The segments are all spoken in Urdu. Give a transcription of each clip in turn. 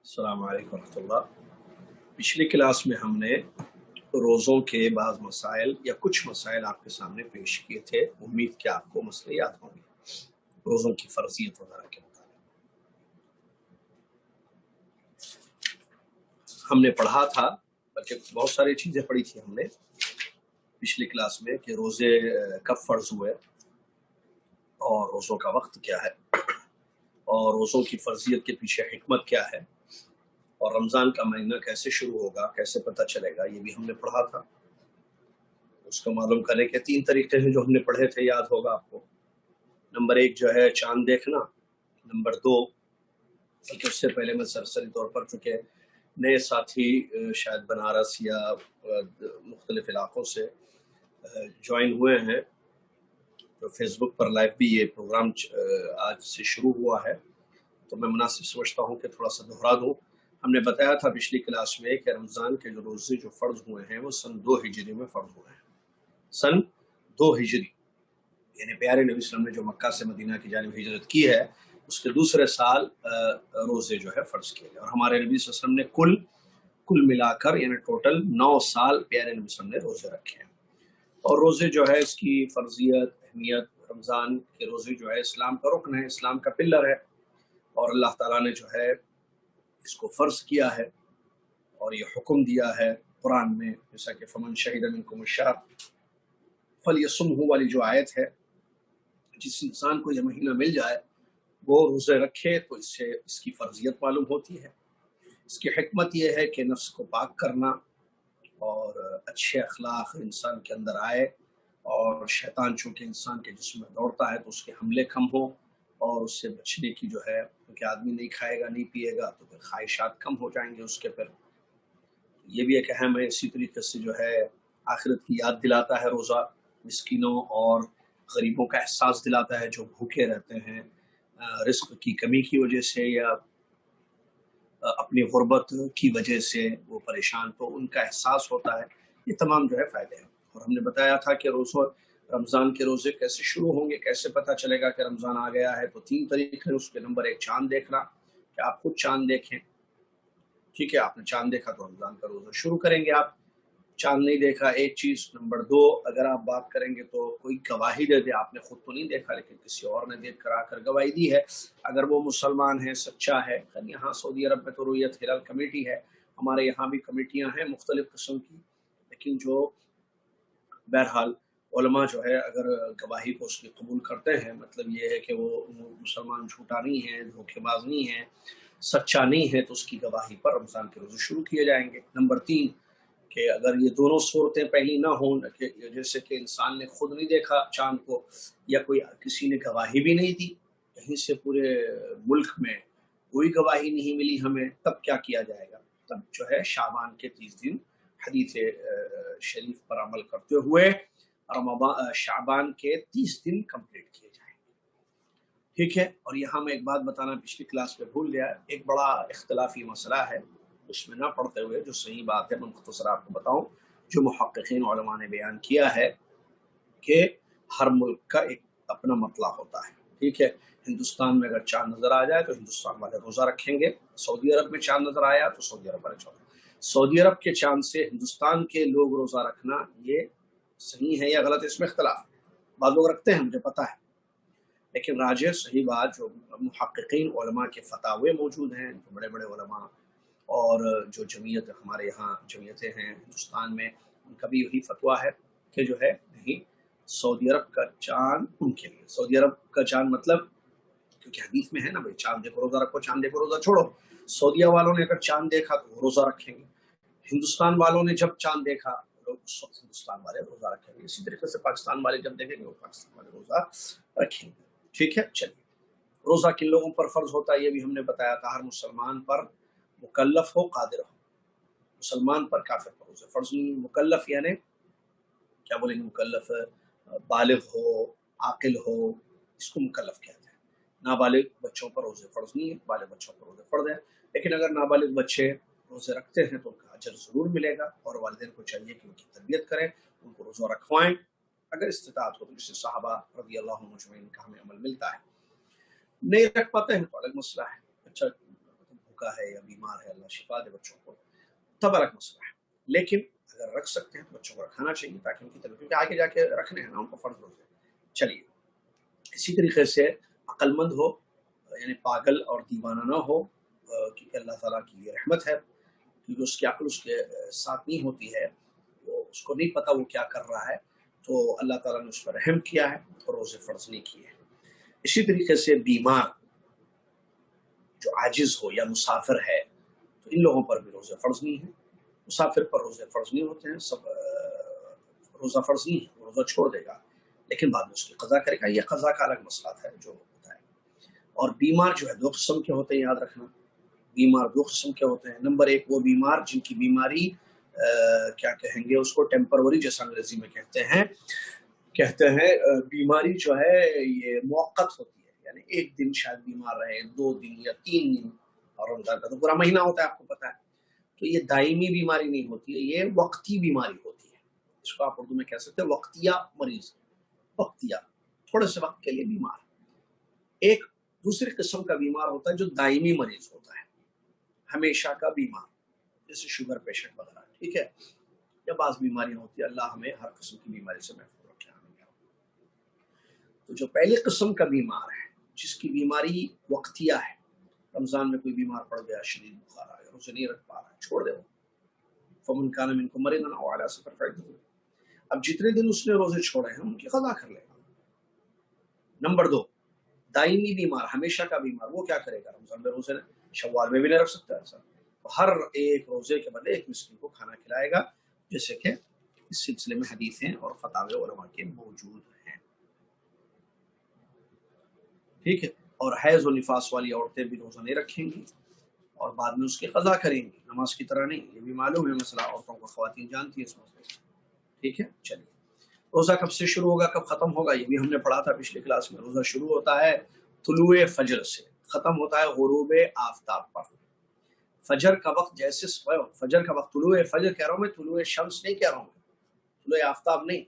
السلام علیکم ورحمۃ اللہ۔ پچھلی کلاس میں ہم نے روزوں کے بعض مسائل یا کچھ مسائل آپ کے سامنے پیش کیے تھے۔ امید کہ آپ کو مسئلے یاد ہوں گے روزوں کی فرضیت وغیرہ کے متعلق۔ ہم نے پڑھا تھا، بلکہ بہت ساری چیزیں پڑھی تھی ہم نے پچھلی کلاس میں، کہ روزے کب فرض ہوئے اور روزوں کا وقت کیا ہے، اور روزوں کی فرضیت کے پیچھے حکمت کیا ہے، اور رمضان کا مہینہ کیسے شروع ہوگا، کیسے پتہ چلے گا، یہ بھی ہم نے پڑھا تھا۔ اس کو معلوم کرنے کے 3 طریقے ہیں جو ہم نے پڑھے تھے، یاد ہوگا آپ کو۔ نمبر 1 جو ہے چاند دیکھنا، نمبر 2 بلکہ اس سے پہلے میں سرسری طور پر، چونکہ نئے ساتھی شاید بنارس یا مختلف علاقوں سے جوائن ہوئے ہیں، تو فیس بک پر لائیو بھی یہ پروگرام آج سے شروع ہوا ہے، تو میں مناسب سمجھتا ہوں کہ تھوڑا سا دہرا دوں۔ ہم نے بتایا تھا پچھلی کلاس میں کہ رمضان کے جو روزے جو فرض ہوئے ہیں وہ سن 2 ہجری میں فرض ہوئے ہیں، سن 2 ہجری، یعنی پیارے نبی صلی اللہ علیہ وسلم نے جو مکہ سے مدینہ کی جانب ہجرت کی ہے اس کے دوسرے سال روزے جو ہے فرض کیے گئے، اور ہمارے نبی صلی اللہ علیہ وسلم نے کل ملا کر یعنی ٹوٹل 9 سال پیارے نبی صلی اللہ علیہ وسلم نے روزے رکھے ہیں۔ اور روزے جو ہے اس کی فرضیت، اہمیت، رمضان کے روزے جو ہے اسلام کا رکن ہے، اسلام کا پلر ہے، اور اللہ تعالیٰ نے جو ہے اس کو فرض کیا ہے اور یہ حکم دیا ہے قرآن میں، جیسا کہ فمن شہید منکم الشہر فلیصمہ والی جو آیت ہے، جس انسان کو یہ مہینہ مل جائے وہ روزے رکھے، تو اس سے اس کی فرضیت معلوم ہوتی ہے۔ اس کی حکمت یہ ہے کہ نفس کو پاک کرنا اور اچھے اخلاق انسان کے اندر آئے، اور شیطان چونکہ انسان کے جسم میں دوڑتا ہے تو اس کے حملے کم ہوں، اور اس سے بچنے کی جو ہے، کیونکہ آدمی نہیں کھائے گا نہیں پیے گا تو پھر خواہشات کم ہو جائیں گے اس کے، پھر یہ بھی ایک اہم ہے۔ اسی طریقے سے جو ہے آخرت کی یاد دلاتا ہے روزہ، مسکینوں اور غریبوں کا احساس دلاتا ہے جو بھوکے رہتے ہیں رزق کی کمی کی وجہ سے یا اپنی غربت کی وجہ سے وہ پریشان، تو ان کا احساس ہوتا ہے۔ یہ تمام جو ہے فائدے ہیں۔ اور ہم نے بتایا تھا کہ رمضان کے روزے کیسے شروع ہوں گے، کیسے پتہ چلے گا کہ رمضان آ گیا ہے، تو 3 طریقے ہیں اس کے۔ نمبر 1 چاند دیکھنا، کہ آپ خود چاند دیکھیں، ٹھیک ہے، آپ نے چاند دیکھا تو رمضان کا روزہ شروع کریں گے آپ۔ چاند نہیں دیکھا ایک چیز۔ نمبر 2 اگر آپ بات کریں گے تو کوئی گواہی دے دے، آپ نے خود تو نہیں دیکھا لیکن کسی اور نے دیکھ کر آ کر گواہی دی ہے، اگر وہ مسلمان ہے، سچا ہے۔ یہاں سعودی عرب میں تو رؤیت ہلال کمیٹی ہے، ہمارے یہاں بھی کمیٹیاں ہیں مختلف قسم کی، لیکن جو بہرحال علماء جو ہے اگر گواہی کو اس کی قبول کرتے ہیں، مطلب یہ ہے کہ وہ مسلمان جھوٹا نہیں ہے، دھوکے باز نہیں ہے، سچا نہیں ہے، تو اس کی گواہی پر رمضان کے روزے شروع کیے جائیں گے۔ نمبر 3 کہ اگر یہ دونوں صورتیں پہلی نہ ہوں، جیسے کہ انسان نے خود نہیں دیکھا چاند کو، یا کوئی کسی نے گواہی بھی نہیں دی، کہیں سے پورے ملک میں کوئی گواہی نہیں ملی ہمیں، تب کیا کیا جائے گا؟ تب جو ہے شعبان کے 30 دن حدیث شریف پر عمل کرتے ہوئے شعبان کے 30 دن کمپلیٹ کیے جائیں گے، ٹھیک ہے۔ اور یہاں میں ایک بات بتانا پچھلی کلاس میں بھول گیا، ایک بڑا اختلافی مسئلہ ہے، اس میں نہ پڑھتے ہوئے جو صحیح بات ہے میں مختصر آپ کو بتاؤں، جو محققین علماء نے بیان کیا ہے کہ ہر ملک کا ایک اپنا مطلع ہوتا ہے، ٹھیک ہے۔ ہندوستان میں اگر چاند نظر آ جائے تو ہندوستان والے روزہ رکھیں گے، سعودی عرب میں چاند نظر آیا تو سعودی عرب والے سعودی عرب کے چاند سے ہندوستان کے لوگ روزہ رکھنا یہ صحیح ہے یا غلط، اس میں اختلاف ہے۔ بعض لوگ رکھتے ہیں، مجھے پتا ہے، لیکن راجح صحیح بات جو محققین علماء کے فتاوے موجود ہیں، جو بڑے بڑے علماء اور جو جمعیت ہمارے یہاں جمعیتیں ہیں ہندوستان میں، ان کا بھی یہی فتویٰ ہے کہ جو ہے نہیں، سعودی عرب کا چاند ان کے لیے، سعودی عرب کا چاند مطلب، کیونکہ حدیث میں ہے نا بھائی چاند دیکھو روزہ رکھو، چاند دیکھو روزہ چھوڑو۔ سعودیہ والوں نے اگر چاند دیکھا تو وہ روزہ رکھیں گے، ہندوستان والوں نے جب چاند دیکھا اس وقت ہندوستان والے روزہ رکھیں گے، اسی طریقے سے پاکستان والے جب دیکھیں گے وہ پاکستان والے روزہ رکھیں گے، ٹھیک ہے۔ چلیے، روزہ کن لوگوں پر فرض ہوتا ہے یہ بھی ہم نے بتایا تھا، ہر مسلمان پر، مکلف ہو قادر ہو، مسلمان پر کافر پر روزہ فرض نہیں۔ مکلف یعنی کیا بولیں گے؟ مکلف بالغ ہو، عاقل ہو، اس کو مکلف کہتے ہیں۔ نابالغ بچوں پر روزے فرض نہیں ہے، بالغ بچوں پر روزے فرض ہے، لیکن اگر نابالغ بچے روزے رکھتے ہیں تو ان کا اجر ضرور ملے گا، اور والدین کو چاہیے کہ ان کی تربیت کریں، ان کو روزہ رکھوائیں اگر استطاعت ہو تو، جس سے صحابہ رضی اللہ عنہم مجمعین کا ہمیں عمل ملتا ہے۔ نہیں رکھ پاتے ہیں تو الگ مسئلہ ہے، اچھا بھوکا ہے یا بیمار ہے، اللہ شفا دے بچوں کو، تب الگ مسئلہ ہے. لیکن اگر رکھ سکتے ہیں تو بچوں کو رکھانا چاہیے تاکہ ان کی طبیعت، کیونکہ آگے جا کے رکھنے ہیں نا ان کو فرض روزے. چلیے اسی طریقے سے عقل مند ہو، یعنی پاگل اور دیوانہ نہ ہو، کیونکہ اللہ تعالیٰ کی یہ رحمت ہے، کیونکہ اس کی عقل اس کے ساتھ نہیں ہوتی ہے، وہ اس کو نہیں پتا وہ کیا کر رہا ہے، تو اللہ تعالیٰ نے اس پر رحم کیا ہے اور روزے فرض نہیں کیے ہیں. اسی طریقے سے بیمار جو عاجز ہو یا مسافر ہے تو ان لوگوں پر بھی روزے فرض نہیں ہے. مسافر پر روزے فرض نہیں ہوتے ہیں، سب روزہ فرض نہیں ہے، روزہ چھوڑ دے گا لیکن بعد میں اس کی قضا کرے گا. یہ قضا کا الگ مسئلہ ہے جو ہوتا ہے. اور بیمار جو ہے دو قسم کے ہوتے ہیں، یاد رکھنا. بیمار دو قسم کے ہوتے ہیں. نمبر ایک وہ بیمار جن کی بیماری کیا کہیں گے اس کو، ٹیمپروری جیسا انگریزی میں کہتے ہیں بیماری جو ہے یہ موقت ہوتی ہے، یعنی ایک دن شاید بیمار رہے، 2 دن یا 3 دن، اور رمضان کا تو پورا مہینہ ہوتا ہے آپ کو پتا ہے. تو یہ دائمی بیماری نہیں ہوتی ہے، یہ وقتی بیماری ہوتی ہے. اس کو آپ اردو میں کہہ سکتے ہیں وقتیہ مریض، وقتیہ، تھوڑے سے وقت کے لیے بیمار. ایک دوسری قسم کا بیمار ہوتا ہے جو دائمی مریض ہوتا ہے، ہمیشہ کا بیمار، جیسے شوگر پیشنٹ وغیرہ، ٹھیک ہے، یا بعض بیماریاں ہوتی ہیں. اللہ ہمیں ہر قسم کی بیماری سے محفوظ رکھے. تو جو پہلی قسم کا بیمار ہے جس کی بیماری وقتیہ ہے، رمضان میں کوئی بیمار پڑ گیا، شدید بخار آ گیا، اسے نہیں رکھ پا رہا، چھوڑ دے وہ. فمن کان منکم مریضا او علی سفر فعدۃ. اب جتنے دن اس نے روزے چھوڑے ہیں ان کی قضا کر لے گا. نمبر 2 دائمی بیمار، ہمیشہ کا بیمار، وہ کیا کرے گا؟ رمضان میں روزے شوال میں بھی نہیں رکھ سکتا ایسا، ہر ایک روزے کے بدلے ایک مسکین کو کھانا کھلائے گا، جیسے کہ اس سلسلے میں حدیثیں اور فتاوی علماء کے موجود ہیں. ٹھیک ہے. اور حیض و نفاس والی عورتیں بھی روزہ نہیں رکھیں گی اور بعد میں اس کی قضا کریں گی، نماز کی طرح نہیں. یہ بھی معلوم ہے مسئلہ، عورتوں کو خواتین جانتی ہیں اس مسئلے سے. ٹھیک ہے. چلیے روزہ کب سے شروع ہوگا، کب ختم ہوگا، یہ بھی ہم نے پڑھا تھا پچھلی کلاس میں. روزہ شروع ہوتا ہے طلوع فجر سے، ختم ہوتا ہے غروب آفتاب پر. فجر کا وقت جیسے فجر کا وقت، طلوع فجر کہہ رہا ہوں میں، طلوع شمس نہیں کہہ رہا ہوں، طلوع آفتاب نہیں.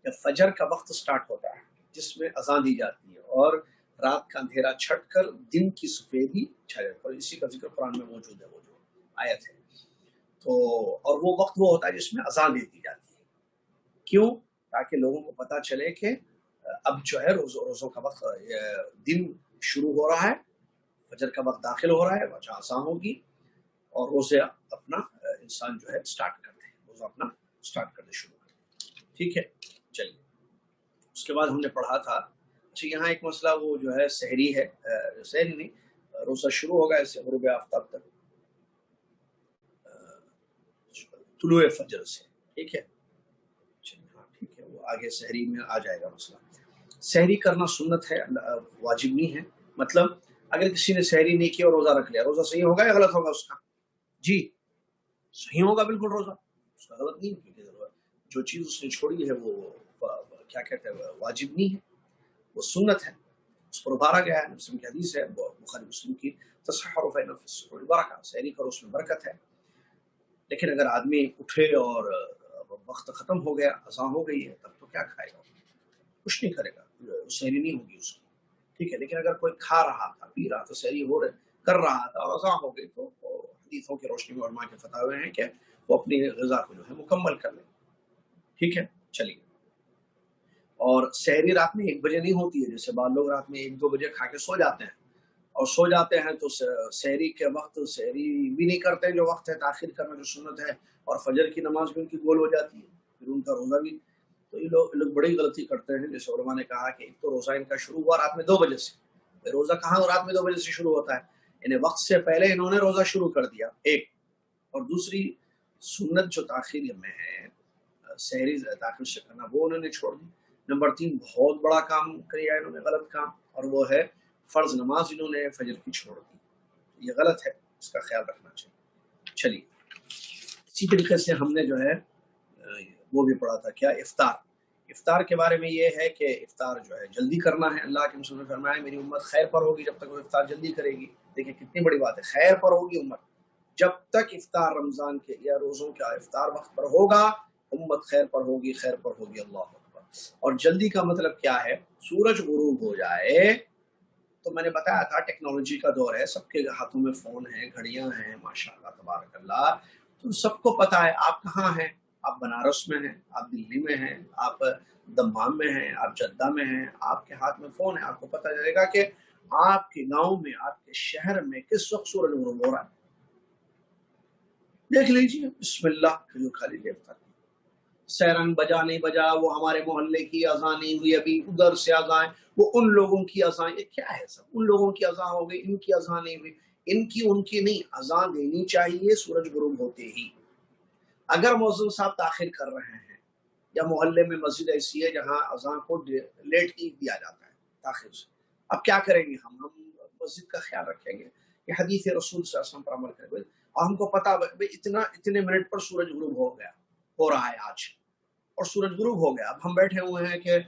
جب فجر کا وقت سٹارٹ ہوتا ہے جس میں اذان دی جاتی ہے اور رات کا اندھیرا چھٹ کر دن کی سفیدی چھا جاتی ہے، اور اسی کا ذکر قرآن میں موجود ہے، وہ جو آیت ہے. تو اور وہ وقت وہ ہوتا ہے جس میں اذان دی جاتی ہے. کیوں؟ تاکہ لوگوں کو پتہ چلے کہ اب جو ہے روزوں کا وقت، دن شروع ہو رہا ہے، فجر کا وقت داخل ہو رہا ہے، وجہ اذان ہوگی اور روزے اپنا انسان جو ہے سٹارٹ کر دے، روزہ اپنا سٹارٹ کر دے، شروع کر دے. ٹھیک ہے. چلیے اس کے بعد ہم نے پڑھا تھا، اچھا یہاں ایک مسئلہ وہ جو ہے سحری ہے، سحری نہیں، روزہ شروع ہوگا ایسے غروب آفتاب تک، طلوع فجر سے. ٹھیک ہے. ہاں ٹھیک ہے، وہ آگے سحری میں آ جائے گا مسئلہ. سحری کرنا سنت ہے، واجب نہیں ہے. مطلب اگر کسی نے سحری نہیں کی اور روزہ رکھ لیا، روزہ صحیح ہوگا یا غلط ہوگا اس کا؟ جی صحیح ہوگا بالکل، روزہ اس کا غلط نہیں. کیونکہ جو چیز اس نے چھوڑی ہے وہ کیا کہتے ہیں، واجب نہیں ہے، وہ سنت ہے، اس پر ابھارا گیا ہے. مسلم کی حدیث ہے، بخاری مسلم کی، تسحروا فإن فی السحور برکہ، سحری کرو اس میں برکت ہے. لیکن اگر آدمی اٹھے اور وقت ختم ہو گیا، اذان ہو گئی ہے، تب تو کیا کھائے گا؟ کچھ نہیں کرے گا، سحری نہیں ہوگی اس کی. ٹھیک ہے. لیکن اگر کوئی کھا رہا تھا، پی رہا تھا، سحری کر رہا تھا اور اذان ہو گئی، تو حدیثوں کی روشنی میں علماء کے فتاوے ہیں کہ وہ اپنی غذا کو جو ہے مکمل کر لیں. ٹھیک ہے. چلیے. اور سحری رات میں 1 بجے نہیں ہوتی ہے، جیسے بعض لوگ رات میں 1-2 بجے کھا کے سو جاتے ہیں، اور سو جاتے ہیں تو سحری کے وقت سحری بھی نہیں کرتے جو وقت ہے تاخیر کرنا جو سنت ہے، اور فجر کی نماز بھی ان کی گول ہو جاتی ہے، پھر ان کا روزہ بھی. تو یہ لوگ بڑی غلطی کرتے ہیں. جیسے علماء نے کہا کہ ایک تو روزہ ان کا شروع ہوا رات میں 2 بجے سے، روزہ کہاں رات میں 2 بجے سے شروع ہوتا ہے؟ انہیں وقت سے پہلے انہوں نے روزہ شروع کر دیا، ایک. اور دوسری سنت جو تاخیر میں ہے، سحری تاخیر سے کرنا، وہ انہوں نے چھوڑ دی. نمبر 3 بہت بڑا کام کیا انہوں نے، غلط کام، اور وہ ہے فرض نماز انہوں نے فجر کی چھوڑ دی. یہ غلط ہے، اس کا خیال رکھنا چاہیے. چلیے اسی طریقے سے ہم نے جو ہے وہ بھی پڑھا تھا، کیا افطار کے بارے میں یہ ہے کہ افطار جو ہے جلدی کرنا ہے. اللہ کے رسول نے فرمایا میری امت خیر پر ہوگی جب تک وہ افطار جلدی کرے گی. دیکھیں کتنی بڑی بات ہے، خیر پر ہوگی امت جب تک افطار رمضان کے یا روزوں کا افطار وقت پر ہوگا، امت خیر پر ہوگی، خیر پر ہوگی. اللہ اکبر. اور جلدی کا مطلب کیا ہے؟ سورج غروب ہو جائے تو میں نے بتایا تھا ٹیکنالوجی کا دور ہے، سب کے ہاتھوں میں فون ہیں، گھڑیاں ہیں، ماشاءاللہ تبارک اللہ، تو سب کو پتا ہے آپ کہاں ہیں، آپ بنارس میں ہیں، آپ دلی میں ہیں، آپ دمام میں ہیں، آپ جدہ میں ہیں، آپ کے ہاتھ میں فون ہے، آپ کو پتہ چلے گا کہ آپ کے گاؤں میں، آپ کے شہر میں کس وقت سورج غروب ہو رہا ہے، دیکھ لیجیے، بسم اللہ کھجور کھا لیجیے، سیرنگ بجا نہیں بجا، وہ ہمارے محلے کی اذان نہیں ہوئی، ابھی ادھر سے اذان، وہ ان لوگوں کی اذان، یہ کیا ہے سب، ان لوگوں کی اذان ہو گئی، ان کی اذان نہیں ہوئی، ان کی نہیں، اذان دینی چاہیے سورج غروب ہوتے ہی۔ اگر مؤذن صاحب تاخیر کر رہے ہیں یا محلے میں مسجد ایسی ہے جہاں اذان کو لیٹ ہی دیا جاتا ہے تاخیر سے، اب کیا کریں گے ہم مسجد کا خیال رکھیں گے، یہ حدیث رسول صلی اللہ علیہ وسلم پر عمل کریں گے، اور ہم کو پتا اتنے منٹ پر سورج غروب ہو رہا ہے آج، اور سورج غروب ہو گیا، اب ہم بیٹھے ہوئے ہیں کہ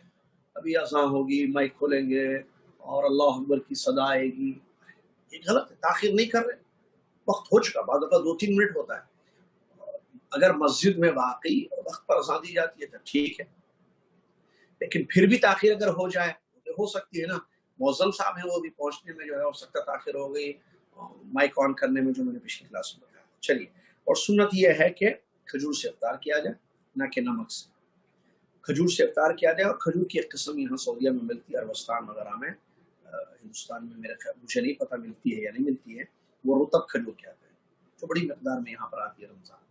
ابھی اذان ہوگی، مائک کھولیں گے اور اللہ اکبر کی صدا آئے گی، یہ غلط ہے، تاخیر نہیں کر رہے، وقت ہو چکا، بعض اوقات 2-3 منٹ ہوتا ہے، اگر مسجد میں واقعی وقت پر اذان دی جاتی ہے تو ٹھیک ہے، لیکن پھر بھی تاخیر اگر ہو جائے تو ہو سکتی ہے نا، مؤذن صاحب ہیں وہ بھی پہنچنے میں جو ہے ہو سکتا ہے تاخیر ہو گئی، مائک آن کرنے میں، جو میں نے پچھلی کلاس میں بتایا۔ چلیے، اور سنت یہ ہے کہ کھجور سے افطار کیا جائے، نہ کہ نمک سے، کھجور سے افطار کیا جائے، اور کھجور کی ایک قسم یہاں سعودیہ میں ملتی ہے، عربستان وغیرہ میں، ہندوستان میں میرے خیال مجھے نہیں پتہ ملتی ہے یا نہیں ملتی ہے، وہ رطب کھجور کہتے ہیں، جو بڑی مقدار میں یہاں پر آتی ہے رمضان،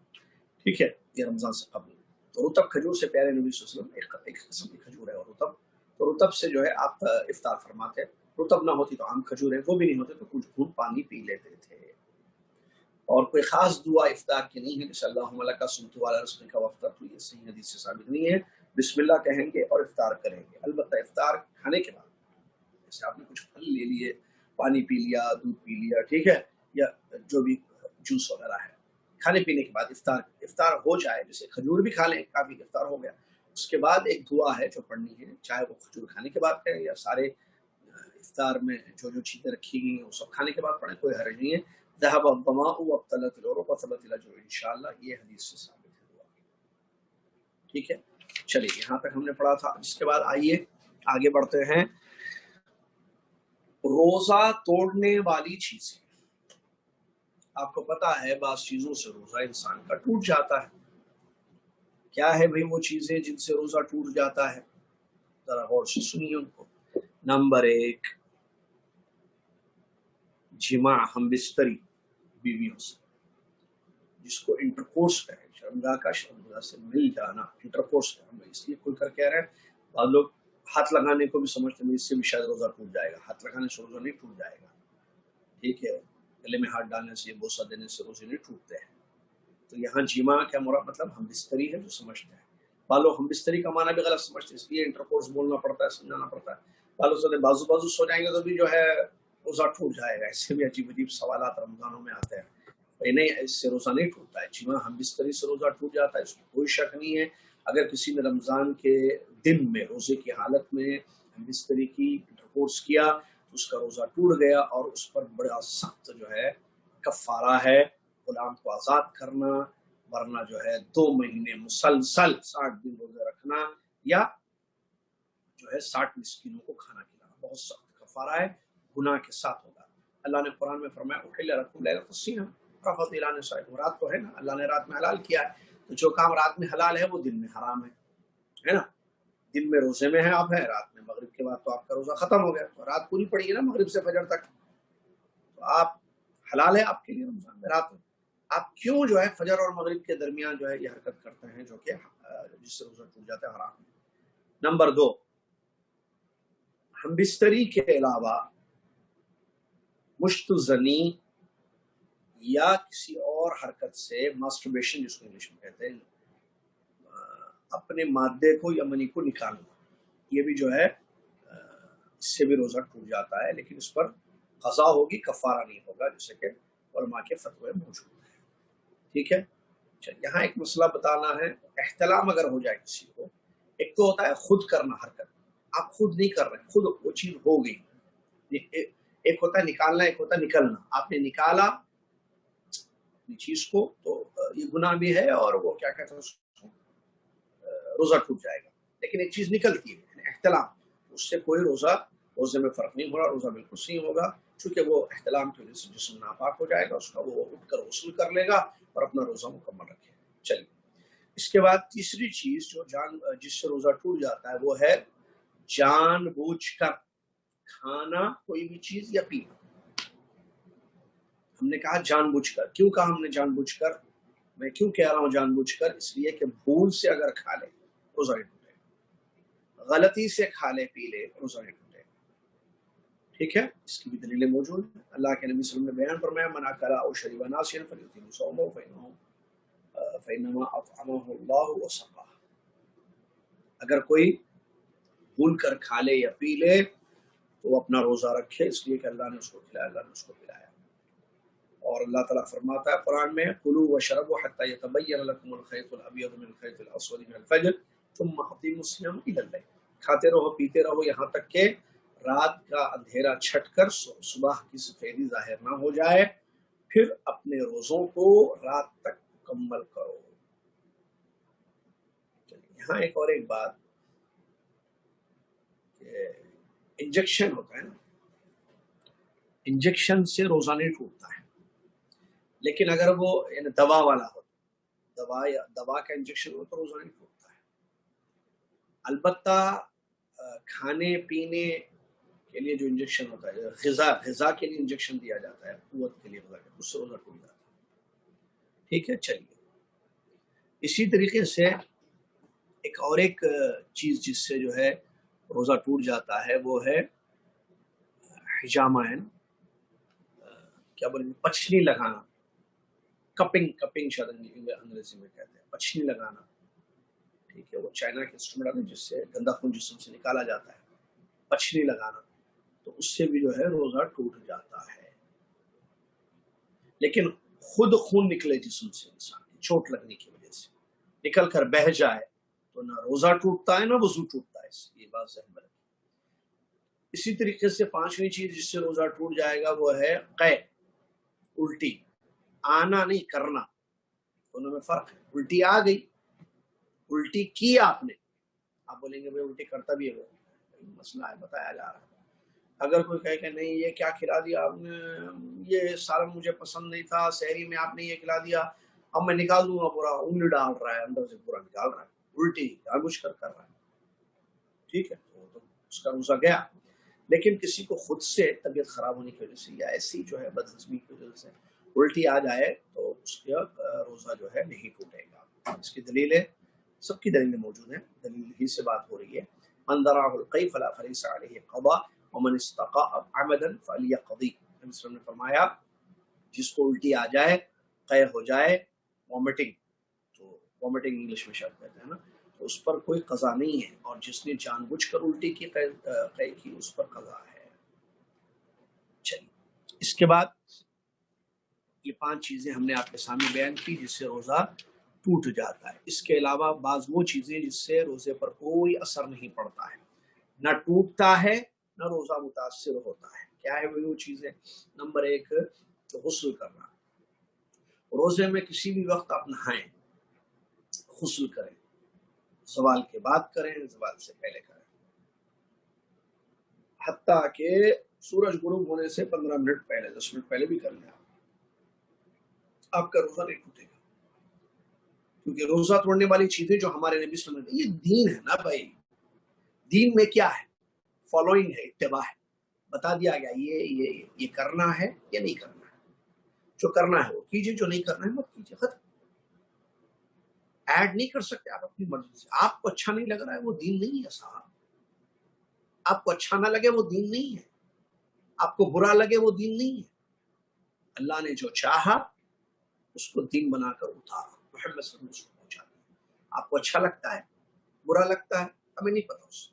ٹھیک ہے، یہ رمضان سے قبل، تو رطب کھجور سے پیارے نبی صلی اللہ علیہ وسلم ایک قسم کی کھجور ہے، اور رطب، تو رطب سے جو ہے آپ افطار فرماتے ہیں، رطب نہ ہوتی تو عام کھجور ہے، وہ بھی نہیں ہوتے تو کچھ گھونٹ پانی پی لیتے تھے، اور کوئی خاص دعا افطار کی نہیں ہے، جیسے اللہم لک صمت وعلی رزقک وافطرت، یہ صحیح حدیث سے ثابت نہیں ہے، بسم اللہ کہیں گے اور افطار کریں گے، البتہ افطار کھانے کے بعد، جیسے آپ نے کچھ پھل لے لیے، پانی پی لیا، دودھ پی لیا، ٹھیک ہے، یا جو بھی جوس وغیرہ ہے، کھانے پینے کے بعد افطار ہو جائے، جیسے کھجور بھی کھا لیں، کافی افطار ہو گیا، اس کے بعد ایک دعا ہے جو پڑھنی ہے، چاہے وہ کھجور کھانے کے بعد کریں یا سارے افطار میں جو چیزیں رکھی گئی ہیں وہ سب کھانے کے بعد پڑھیں، کوئی حرج نہیں ہے، ذهب الظماء وابتلت العروق وثبت الاجر انشاءاللہ، یہ حدیث سے ثابت ہے دعا، ٹھیک ہے۔ چلیے یہاں تک ہم نے پڑھا تھا، اس کے بعد آئیے آگے بڑھتے ہیں، روزہ توڑنے والی چیزیں، آپ کو پتا ہے بعض چیزوں سے روزہ انسان کا ٹوٹ جاتا ہے، کیا ہے بھئی وہ چیزیں جن سے روزہ ٹوٹ جاتا ہے، ذرا غور سے سنیے ان کو۔ نمبر 1، جماع، ہم بستری بیویوں سے، جس کو انٹرکورس کہیں، شرمگاہ کا شرمگاہ سے مل جانا، انٹرکورس ہم اس لیے کھل کر کہہ رہے ہیں، بعض لوگ ہاتھ لگانے کو بھی سمجھتے ہیں اس سے بھی شاید روزہ ٹوٹ جائے گا، ہاتھ لگانے سے روزہ نہیں ٹوٹ جائے گا، ٹھیک ہے، گلے میں ہاتھ ڈالنے سے، بوسہ دینے سے روزے نہیں ٹوٹتے ہیں، تو یہاں جماع کیا مراد مطلب ہم بستری ہے جو سمجھتے ہیں، بعض لوگ ہم بستری کا معنی بھی غلط سمجھتے ہیں، اس لیے انٹرکورس بولنا پڑتا ہے، سمجھانا پڑتا ہے، بعض لوگ بازو سو جائیں گے تو بھی جو ہے روزہ ٹوٹ جائے گا، اس سے بھی عجیب عجیب سوالات رمضانوں میں آتے ہیں، نہیں، اس سے روزہ نہیں ٹوٹتا ہے، جماع ہم بستری سے روزہ ٹوٹ جاتا ہے، اس میں کوئی شک نہیں ہے، اگر کسی نے رمضان کے دن میں روزے کی حالت میں ہم بستری کی انٹرکورس کیا تو اس کا روزہ ٹوٹ گیا، اور اس پر بڑا سخت جو ہے کفارہ ہے، غلام کو آزاد کرنا، ورنہ جو ہے 2 مہینے مسلسل 60 دن روزے رکھنا، یا جو ہے 60 مسکینوں کو کھانا کھلانا، بہت سخت کفارہ ہے، گناہ کے ساتھ ہوگا۔ اللہ نے قرآن میں فرمایا احل لکم لیلۃ الصیام رفث الی نسائکم، رات کو ہے نا، اللہ نے رات میں حلال کیا ہے، تو جو کام رات میں حلال ہے وہ دن میں حرام ہے نا، دن میں روزے میں ہیں آپ ہیں، رات میں مغرب کے بعد تو آپ کا روزہ ختم ہو گیا، تو رات پوری پڑی ہے نا مغرب سے فجر تک، تو آپ حلال ہے آپ کے لیے رمضان میں رات میں، آپ کیوں جو ہے فجر اور مغرب کے درمیان جو ہے یہ حرکت کرتے ہیں جو کہ جس سے روزہ ٹوٹ جاتا ہے، حرام ہے۔ نمبر 2، ہم بستری کے علاوہ مشت زنی یا کسی اور حرکت سے، ماسٹربیشن جس کو انگلش میں کہتے ہیں، اپنے مادے کو یا منی کو نکالنا، یہ بھی جو ہے اس سے بھی روزہ ٹوٹ جاتا ہے، لیکن اس پر قضا ہوگی، کفارہ نہیں ہوگا، جیسے کہ علماء کے فتوے موجود ہیں، ٹھیک ہے۔ یہاں ایک مسئلہ بتانا ہے، احتلام اگر ہو جائے کسی کو، ایک تو ہوتا ہے خود کرنا حرکت، آپ خود نہیں کر رہے، خود وہ چیز ہو گئی، ایک ہوتا ہے نکالنا، ایک ہوتا ہے نکلنا، آپ نے نکالا چیز کو تو یہ گناہ بھی ہے، اور وہ کیا کہتے ہیں اس کو، روزہ ٹوٹ جائے گا، لیکن ایک چیز نکلتی ہے احتلام، اس سے کوئی روزہ روزے میں فرق نہیں ہو رہا، روزہ بالکل صحیح ہوگا، چونکہ وہ احتلام کی وجہ سے جسم ناپاک ہو جائے گا، اس کا وہ اٹھ کر غسل کر لے گا اور اپنا روزہ مکمل رکھے گا۔ چلیے، اس کے بعد تیسری چیز جو جس سے روزہ ٹوٹ جاتا ہے وہ ہے جان بوجھ کر کھانا کوئی بھی چیز یا پینا۔ ہم نے کہا جان بوجھ کر، کیوں کہا ہم نے جان بوجھ کر؟ میں کیوں کہہ رہا ہوں جان بوجھ کر؟ اس لیے کہ بھول سے اگر کھا لے روزہ نہیں ٹوٹے گا، غلطی سے کھا لے پی لے روزہ نہیں ٹوٹے گا، ٹھیک ہے؟ اس کی بھی دلیلیں موجود ہیں۔ اللہ کے نبی صلی اللہ علیہ وسلم نے بیان فرمایا من اکل او شرب ناسیا فلیتم صومه فإنما اطعمه الله وسقاه۔ اگر کوئی بھول کر کھا لے یا پی لے تو وہ اپنا روزہ رکھے، اس لیے کہ اللہ نے اس کو کھلایا، اللہ نے اس کو پلایا۔ اور اللہ تعالیٰ فرماتا ہے قرآن میں کلوا واشربوا حتى يتبين لكم الخيط الابيض من الخيط الاسود من الفجر ثم اقيموا الصيام الى الليل۔ کھاتے رہو پیتے رہو یہاں تک کہ رات کا اندھیرا چھٹ کر صبح کی سفیدی ظاہر نہ ہو جائے، پھر اپنے روزوں کو رات تک مکمل کرو۔ یہاں ایک بات کہ انجیکشن ہوتا ہے نا، انجیکشن سے روزہ نہیں ٹوٹتا ہے، لیکن اگر وہ یعنی دوا والا ہو، دوا کا انجیکشن ہو تو روزہ نہیں ٹوٹتا ہے۔ البتہ کھانے پینے کے لیے جو انجیکشن ہوتا ہے، غذا کے لیے انجیکشن دیا جاتا ہے، قوت کے لیے غذا کا، اس سے روزہ ٹوٹ جاتا ہے، ٹھیک ہے؟ چلیے، اسی طریقے سے ایک چیز جس سے جو ہے روزہ ٹوٹ جاتا ہے وہ ہے حجامین، کیا بولیں گے، پچھنی لگانا، کپنگ شاید انگریزی میں کہتے ہیں، پچھنی لگانا، ٹھیک ہے؟ وہ چائنا کے انسٹرومنٹ ہے جس سے گندا خون جسم سے نکالا جاتا ہے، پچھنی لگانا، تو اس سے بھی جو ہے روزہ ٹوٹ جاتا ہے۔ لیکن خود خون نکلے جسم سے، انسان کی چوٹ لگنے کی وجہ سے نکل کر بہہ جائے تو نہ روزہ ٹوٹتا ہے نہ وضو ٹوٹتا ہے، یہ بات ذہن میں رکھیں۔ اسی طریقے سے پانچویں چیز جس سے روزہ ٹوٹ جائے گا وہ ہے قے، الٹی، آنا نہیں کرنا، دونوں میں فرق ہے۔ الٹی آ گئی، الٹی کی آپ نے، آپ بولیں گے بھائی الٹی کرتا بھی ہے، وہ مسئلہ ہے، بتایا جا رہا ہے۔ اگر کوئی کہے کہ نہیں یہ کیا کھلا دیا آپ نے، یہ سالن مجھے پسند نہیں تھا، سحری میں آپ نے یہ کھلا دیا، اب میں نکال دوں گا پورا، انگلی ڈال رہا ہے اندر سے پورا نکال رہا ہے، الٹی جان بوجھ کر کر رہا ہے، ٹھیک ہے؟ تو اس کا روزہ گیا۔ لیکن کسی کو خود سے طبیعت خراب ہونے کی وجہ سے یا ایسی جو ہے بدہضمی کی وجہ سے الٹی آ جائے تو اس کا روزہ جو ہے نہیں ٹوٹے گا۔ اس کی دلیلیں، سب کی دلیلیں موجود ہیں، دلیل ہی سے بات ہو رہی ہے۔ من ذرعه القی فلا فلیس علیہ قضاء ومن استقاء عمدا فلیقضی۔ نبی صلی اللہ علیہ وسلم نے فرمایا جس کو الٹی آ جائے، قے ہو جائے، وامٹنگ، تو وامٹنگ انگلش میں شاید کہتے ہیں نا، تو اس پر کوئی قضا نہیں ہے، اور جس نے جان بوجھ کر الٹی کی، قے کی، اس پر قضا ہے۔ چلیے، اس کے بعد یہ پانچ چیزیں ہم نے آپ کے سامنے بیان کی جس سے روزہ ٹوٹ جاتا ہے۔ اس کے علاوہ بعض وہ چیزیں جس سے روزے پر کوئی اثر نہیں پڑتا ہے، نہ ٹوٹتا ہے نہ روزہ متاثر ہوتا ہے۔ کیا ہے وہ چیزیں؟ نمبر ایک، غسل کرنا۔ روزے میں کسی بھی وقت آپ نہائیں، غسل کریں، زوال کے بعد کریں، زوال سے پہلے کریں، حتیٰ کہ سورج غروب ہونے سے 15 منٹ پہلے، 10 منٹ پہلے بھی کر لیں، آپ کا روزہ نہیں ٹوٹے گا۔ کیونکہ روزہ توڑنے والی چیزیں جو ہمارے نبی صلی اللہ علیہ وسلم، یہ دین ہے نا بھائی، دین میں کیا ہے؟ فالوئنگ ہے، اتباع ہے، بتا دیا گیا یہ کرنا ہے یا نہیں کرنا ہے، جو کرنا ہے وہ کیجیے، جو نہیں کرنا ہے مت کیجیے، ختم۔ ایڈ نہیں کر سکتے آپ اپنی مرضی سے۔ آپ کو اچھا نہیں لگ رہا ہے وہ دین نہیں ہے صاحب، آپ کو اچھا نہ لگے وہ دین نہیں ہے، آپ کو برا لگے وہ دین نہیں ہے۔ اللہ نے جو چاہا اس کو دین بنا کر اتارا، محمد صلی اللہ علیہ وسلم کو پہنچا دیا۔ آپ کو اچھا لگتا ہے، برا لگتا ہے، ہمیں نہیں پتا اس سے۔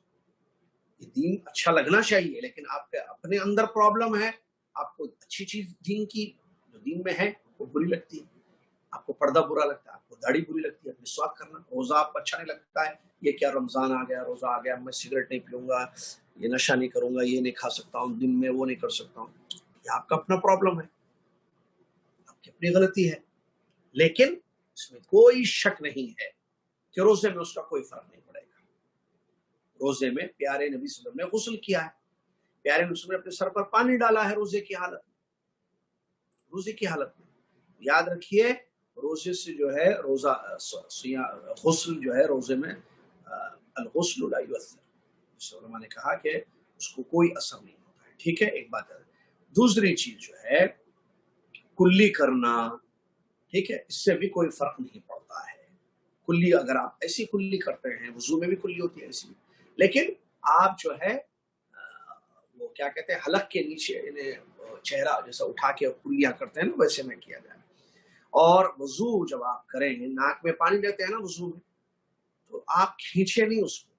یہ دین اچھا لگنا چاہیے، لیکن آپ کے اپنے اندر پرابلم ہے، آپ کو اچھی چیز دین کی جو دین میں ہے وہ بری لگتی ہے، آپ کو پردہ برا لگتا ہے، آپ کو داڑھی بری لگتی ہے، مسواک کرنا، روزہ آپ کو اچھا نہیں لگتا ہے، یہ کیا رمضان آ گیا، روزہ آ گیا، میں سگریٹ نہیں پیوں گا، یہ نشہ نہیں کروں گا، یہ نہیں کھا سکتا ہوں دن میں، وہ نہیں کر سکتا ہوں، یہ آپ کا اپنا پرابلم ہے، آپ کی اپنی غلطی ہے۔ لیکن اس میں کوئی شک نہیں ہے کہ روزے میں اس کا کوئی فرق نہیں پڑے گا۔ روزے میں پیارے نبی صلی اللہ علیہ وسلم نے غسل کیا ہے، پیارے نبی نے اپنے سر پر پانی ڈالا ہے روزے کی حالت میں. یاد رکھیے روزے سے جو ہے روزہ غسل جو ہے روزے میں الغسل لا یؤثر، جسے علماء نے کہا کہ اس کو کوئی اثر نہیں ہوتا ہے. ٹھیک ہے، ایک بات ہے. دوسری چیز جو ہے کلی کرنا، ٹھیک ہے، اس سے بھی کوئی فرق نہیں پڑتا ہے. کلی اگر آپ ایسی کلی کرتے ہیں، وضو میں بھی کلی ہوتی ہے ایسی، لیکن آپ جو ہے وہ کیا کہتے ہیں حلق کے نیچے چہرہ جیسا اٹھا کے کلیاں کرتے ہیں نا، ویسے میں کیا جائے. اور وضو جب آپ کریں گے، ناک میں پانی لیتے ہیں نا وضو میں، تو آپ کھینچے نہیں اس کو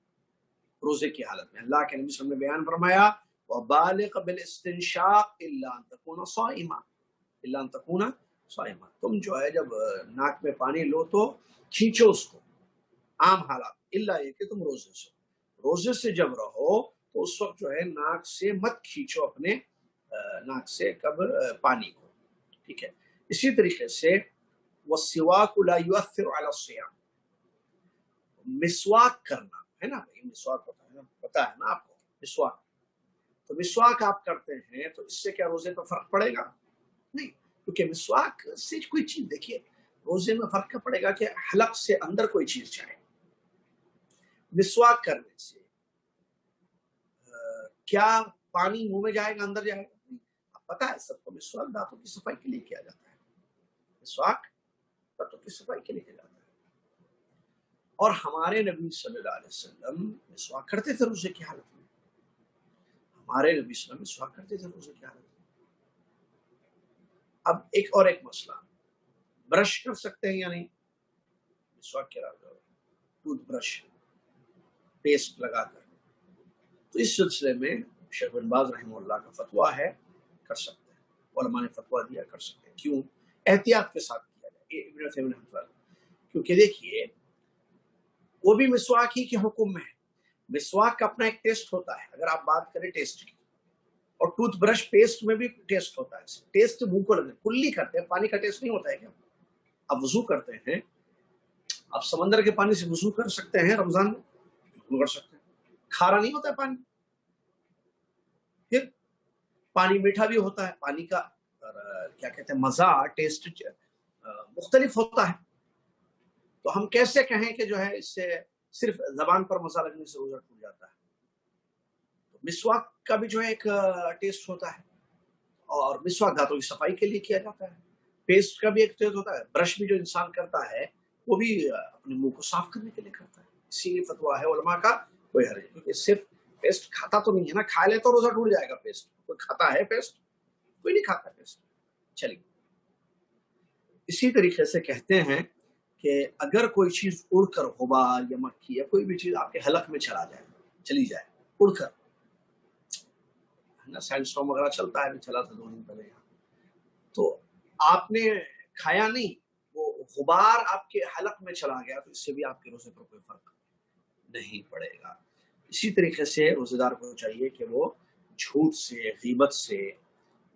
روزے کی حالت میں. اللہ کے نبی صلی اللہ علیہ وسلم نے بیان فرمایا وَبَالِغْ بِالْإِسْتِنْشَاقِ إِلَّا أَن تَكُونَ صَائِمًا. تم جو ہے جب ناک میں پانی لو تو کھینچو اس کو عام حالات، اللہ یہ کہ تم روزے سے جب رہو تو اس وقت جو ہے ناک سے مت کھینچو اپنے ناک سے پانی کو. ٹھیک ہے. اسی طریقے سے وَالسِّوَاكُ لَا يُؤَثِّرُ عَلَى الصِّيَامِ، مسواک کرنا ہے نا، مسواک ہوتا ہے نا، پتا ہے نا آپ کو مسواک. تو مسواک آپ کرتے ہیں تو اس سے کیا روزے پر فرق پڑے گا؟ نہیں، کیونکہ مسواک سے کوئی چیز، دیکھیے روزے میں فرق پڑے گا کہ حلق سے اندر کوئی چیز جائے. مسواک کرنے سے کیا پانی منہ میں جائے گا، اندر جائے گا؟ نہیں. پتا ہے سب کو مسواک دانتوں کی صفائی کے لیے کیا جاتا ہے. مسواک دانتوں کی صفائی کے لیے کیا جاتا ہے. اور ہمارے نبی صلی اللہ علیہ وسلم مسواک کرتے تھے روزے کی حالت میں. ہمارے نبی صلی اللہ علیہ وسلم مسواک کرتے تھے روزے کی حالت میں. اب ایک مسئلہ، برش کر سکتے ہیں یا نہیں مسواک کے علاوہ، ٹوتھ برش پیسٹ لگا کر؟ تو اس سلسلے میں شیخ بن باز رحمہ اللہ کا فتویٰ ہے کر سکتے ہیں. علماء نے فتویٰ دیا کر سکتے ہیں. کیوں؟ احتیاط کے ساتھ کیا جائے. ابن عثیمین رحمہ اللہ، کیونکہ دیکھیے وہ بھی مسواک ہی کے حکم میں ہے. مسواک کا اپنا ایک ٹیسٹ ہوتا ہے، اگر آپ بات کریں ٹیسٹ کی، اور ٹوتھ برش پیسٹ میں بھی ٹیسٹ ہوتا ہے. ٹیسٹ منہ کو لگے، کلی کرتے ہیں، پانی کا ٹیسٹ نہیں ہوتا ہے کیا؟ آپ وضو کرتے ہیں، آپ سمندر کے پانی سے وضو کر سکتے ہیں رمضان میں، بالکل کر سکتے ہیں. کھارا نہیں ہوتا ہے پانی، پھر پانی میٹھا بھی ہوتا ہے. پانی کا کیا کہتے ہیں مزہ، ٹیسٹ مختلف ہوتا ہے. تو ہم کیسے کہیں کہ جو ہے اس سے صرف زبان پر مزہ لگنے سے روزہ ٹوٹ جاتا ہے؟ تو مسواک کا بھی جو ہے ایک ٹیسٹ ہوتا ہے، اور مسواک دانتوں کی صفائی کے لیے کیا جاتا ہے. پیسٹ کا بھی ایک ٹیسٹ ہوتا ہے. برش بھی جو انسان کرتا ہے وہ بھی اپنے منہ کو صاف کرنے کے لیے کرتا ہے. اسی لیے فتویٰ ہے علماء کا کوئی حرج نہیں، کیونکہ صرف پیسٹ کھاتا تو نہیں ہے نا، کھا لے تو روزہ ٹوٹ جائے گا. پیسٹ کوئی کھاتا ہے؟ پیسٹ کوئی نہیں کھاتا پیسٹ. چلیے، اسی طریقے سے کہتے ہیں کہ اگر کوئی چیز اڑ کر غبار یا مکھی یا کوئی بھی چیز آپ کے حلق میں چلی جائے اڑ کر، سینڈ اسٹارم وغیرہ چلتا ہے، چلا تھا 2 دن پہلے یہاں، تو آپ نے کھایا نہیں، وہ غبار آپ کے حلق میں چلا گیا، تو اس سے بھی آپ کے روزے پر کوئی فرق نہیں پڑے گا. اسی طریقے سے روزے دار کو چاہیے کہ وہ جھوٹ سے، غیبت سے،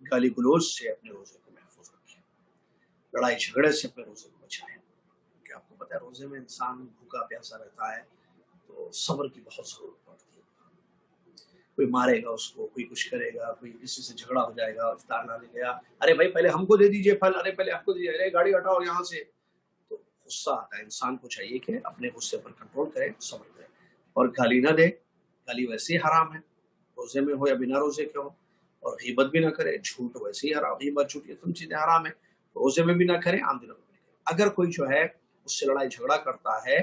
گالی گلوچ سے اپنے روزے کو محفوظ رکھے، لڑائی جھگڑے سے اپنے روزے کو بچائے. کہ آپ کو پتہ ہے روزے میں انسان بھوکا پیاسا رہتا ہے تو صبر کی بہت ضرورت پڑتی ہے. کوئی مارے گا اس کو، کوئی کچھ کرے گا، کوئی کسی سے جھگڑا ہو جائے گا، افطار لانے گیا، ارے بھائی پہلے ہم کو دے دیجئے پھل، ارے پہلے ہم کو دیجئے، ارے گاڑی ہٹاؤ یہاں سے. تو غصہ آتا ہے. انسان کو چاہیے کہ اپنے غصے پر کنٹرول کرے، صبر کرے، اور گالی نہ دے. گالی ویسے ہی حرام ہے، روزے میں ہو یا بنا روزے کے ہو. اور غیبت بھی نہ کرے، جھوٹ ویسے ہی حرام، غیبت جھوٹ یہ تم چیزیں حرام ہے، روزے میں بھی نہ کریں، عام دنوں میں بھی نہ کریں. اگر کوئی جو ہے اس سے لڑائی جھگڑا کرتا ہے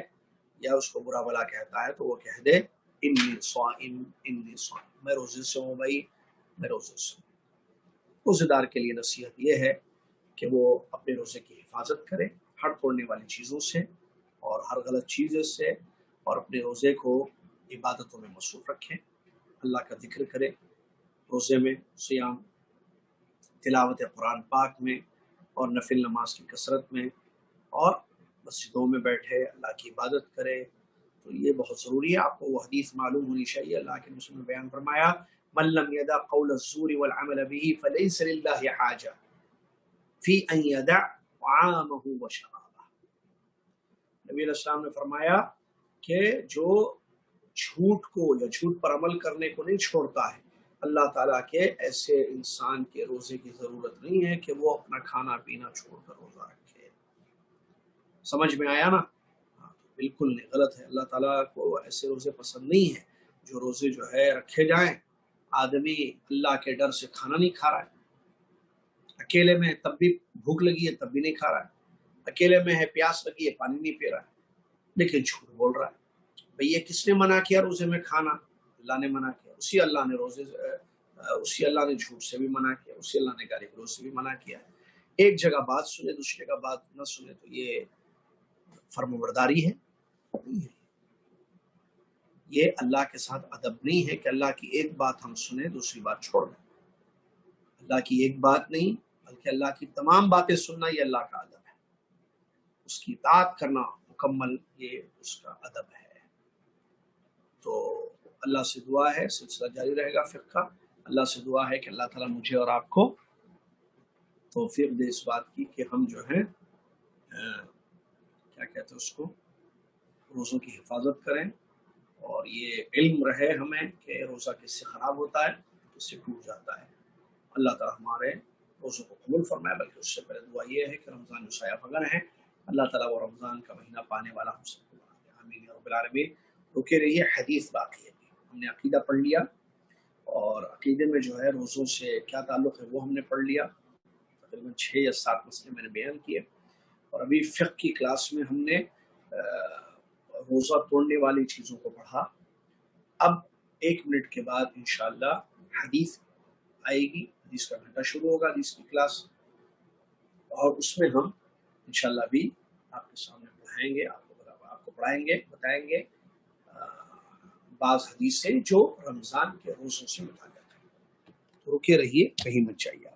یا اس کو برا بلا کہتا ہے تو وہ کہہ دے انی صائم، میں روزے سے ہوں بھائی، میں روزے سے ہوں. روزے دار کے لیے نصیحت یہ ہے کہ وہ اپنے روزے کی حفاظت کرے ہر توڑنے والی چیزوں سے اور ہر غلط چیز سے، اور اپنے روزے کو عبادتوں میں مصروف رکھیں. اللہ کا ذکر کرے روزے میں، صیام، تلاوت قرآن پاک میں، اور نفل نماز کی کثرت میں، اور مسجدوں میں بیٹھے اللہ کی عبادت کرے. تو یہ بہت ضروری ہے. آپ کو وہ حدیث معلوم ہونی چاہیے. اللہ کے رسول نے بیان فرمایا من لم يدع قول الزور والعمل به فليس لله حاجة في ان يدع طعامه وشرابه. نبی علیہ السلام نے فرمایا کہ جو جھوٹ کو یا جھوٹ پر عمل کرنے کو نہیں چھوڑتا ہے، اللہ تعالیٰ کے ایسے انسان کے روزے کی ضرورت نہیں ہے کہ وہ اپنا کھانا پینا چھوڑ کر روزہ رکھے۔ سمجھ میں آیا نا؟ بالکل نہیں، غلط ہے۔ اللہ تعالیٰ کو ایسے روزے پسند نہیں ہے جو روزے جو ہے رکھے جائیں، آدمی اللہ کے ڈر سے کھانا نہیں کھا رہا ہے، اکیلے میں تب بھی بھوک لگی ہے تب بھی نہیں کھا رہا ہے، اکیلے میں ہے پیاس لگی ہے پانی نہیں پی رہا ہے، لیکن جھوٹ بول رہا ہے۔ بھئی یہ کس نے منع کیا روزے میں کھانا؟ اللہ نے منع کیا، اسی اللہ نے اسی اللہ نے جھوٹ سے بھی منع کیا، اسی اللہ نے گالی گلوچ سے بھی منع کیا۔ ایک جگہ بات سنے دوسری جگہ بات نہ سنے تو یہ فرمانبرداری ہے؟ یہ اللہ کے ساتھ ادب نہیں ہے کہ اللہ کی ایک بات ہم سنیں دوسری بات چھوڑ دیں۔ اللہ کی ایک بات نہیں بلکہ اللہ کی تمام باتیں سننا یہ اللہ کا ادب ہے، اس کی اطاعت کرنا مکمل یہ اس کا ادب ہے۔ تو اللہ سے دعا ہے، سلسلہ جاری رہے گا فقہ کا۔ اللہ سے دعا ہے کہ اللہ تعالیٰ مجھے اور آپ کو توفیق دے اس بات کی کہ ہم جو ہے کیا کہتے ہیں اس کو، روزوں کی حفاظت کریں، اور یہ علم رہے ہمیں کہ روزہ کس سے خراب ہوتا ہے، کس سے ٹوٹ جاتا ہے۔ اللہ تعالیٰ ہمارے روزوں کو قبول فرمائے، بلکہ اس سے پہلے دعا یہ ہے کہ رمضان جو سایہ فگن ہے، اللہ تعالیٰ وہ رمضان کا مہینہ پانے والا ہم سب کو بنا دے، آمین یا رب العالمین۔ رکے رہیے، حدیث باقی ہے۔ ہم نے عقیدہ پڑھ لیا، اور عقیدے میں جو ہے روزوں سے کیا تعلق ہے وہ ہم نے پڑھ لیا، تقریباً 6 یا 7 مسئلے میں نے بیان کیے، اور ابھی فقہ کی کلاس میں ہم نے روزہ توڑنے والی چیزوں کو پڑھا۔ اب 1 منٹ کے بعد انشاءاللہ حدیث آئے گی، حدیث کا گھنٹہ شروع ہوگا، حدیث کی کلاس، اور اس میں ہم انشاءاللہ بھی آپ کے سامنے پڑھائیں گے، آپ کو پڑھائیں گے، بتائیں گے بعض حدیث سے جو رمضان کے روزوں سے متعلق ہے۔ تو رکے رہیے، کہیں مت جائیے۔